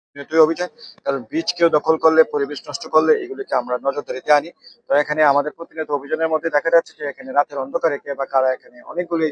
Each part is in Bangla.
প্রতিনিয়তই অভিযান। কারণ ব্রিজ কেউ দখল করলে, পরিবেশ নষ্ট করলে এগুলিকে আমরা নজরদারিতে আনি। তো এখানে আমাদের প্রতিনিয়ত অভিযানের মধ্যে দেখা যাচ্ছে যে এখানে রাতের অন্ধকারে কে বা কারা এখানে অনেকগুলি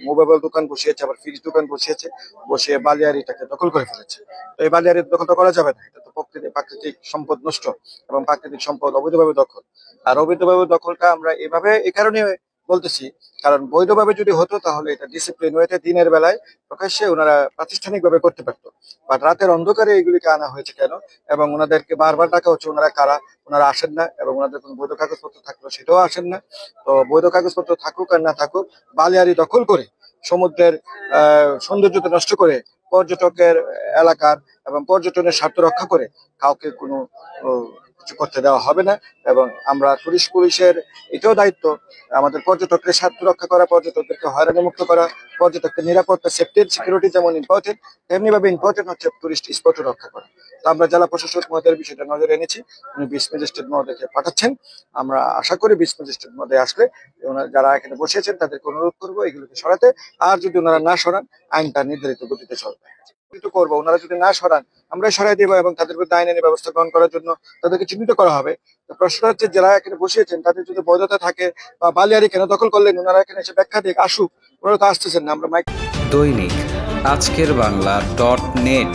মোবাইল দোকান বসিয়েছে, আবার ফ্রিজ দোকান বসিয়েছে, বসিয়ে বালিয়াড়িটাকে দখল করে ফেলেছে। তো এই বালিয়াড়ি দখল তো করা যাবে না, এটা তো প্রাকৃতিক সম্পদ নষ্ট এবং প্রাকৃতিক সম্পদ অবৈধভাবে দখল। আর অবৈধভাবে দখলটা আমরা এভাবে এই কারণে বলতেছি, কারণ বৈধভাবে যদি হতো তাহলে এটা ডিসিপ্লিন ওয়েতে দিনের বেলায় প্রকাশ্যে ওনারা প্রাতিষ্ঠানিকভাবে করতে পারতো। বাট রাতের অন্ধকারে এগুলিকে আনা হয়েছে কেন? এবং ওনাদেরকে বারবার ডাকা হচ্ছে, ওনারা কারা, ওনারা আসেন না, এবং ওনাদের কোনো বৈধ কাগজপত্র থাকলেও সেটাও আসেন না। তো বৈধ কাগজপত্র থাকুক আর না থাকুক, বালিয়াড়ি দখল করে সমুদ্রের সৌন্দর্যতা নষ্ট করে পর্যটকের এলাকার এবং পর্যটনের স্বার্থ রক্ষা করে কাউকে কোনো কিছু করতে দেওয়া হবে না। এবং আমরা টুরিস্ট পুলিশের এটাও দায়িত্ব আমাদের পর্যটকদের স্বার্থ রক্ষা করা, পর্যটকদেরকে হয়রানি মুক্ত করা, পর্যটকদের নিরাপত্তা, সেফটি সিকিউরিটি যেমন ইম্পর্টেন্ট, তেমনি ভাবে ইম্পর্টেন্ট হচ্ছে টুরিস্ট স্পট রক্ষা করা। তো আমরা জেলা প্রশাসক মহোদয়ের বিষয়টা নজরে এনেছি, উনি বিশ ম্যাজিস্ট্রেট মহোদয়কে পাঠাচ্ছেন। আমরা আশা করি বিশ ম্যাজিস্ট্রেট মহোদয় আসলে যারা এখানে বসেছেন তাদেরকে অনুরোধ করবো এগুলোকে সরাতে। আর যদি ওনারা না সরান, আইনটা নির্ধারিত গতিতে চলবে করবো। ওনারা যদি না সরান, আমরাই সরাই দিব এবং তাদের বিরুদ্ধে আইনানুগ ব্যবস্থা গ্রহণ করার জন্য তাদেরকে চিহ্নিত করা হবে। তো প্রশ্নটা হচ্ছে, যারা এখানে বসিয়েছেন তাদের যদি বৈধতা থাকে, বা বালিয়াড়ি কেন দখল করলেন, ওনারা এখানে এসে ব্যাখ্যা দিক, আসুক। ওনারা তো আসতেছেন না, আমরা মাইক দৈনিক আজকের বাংলা .net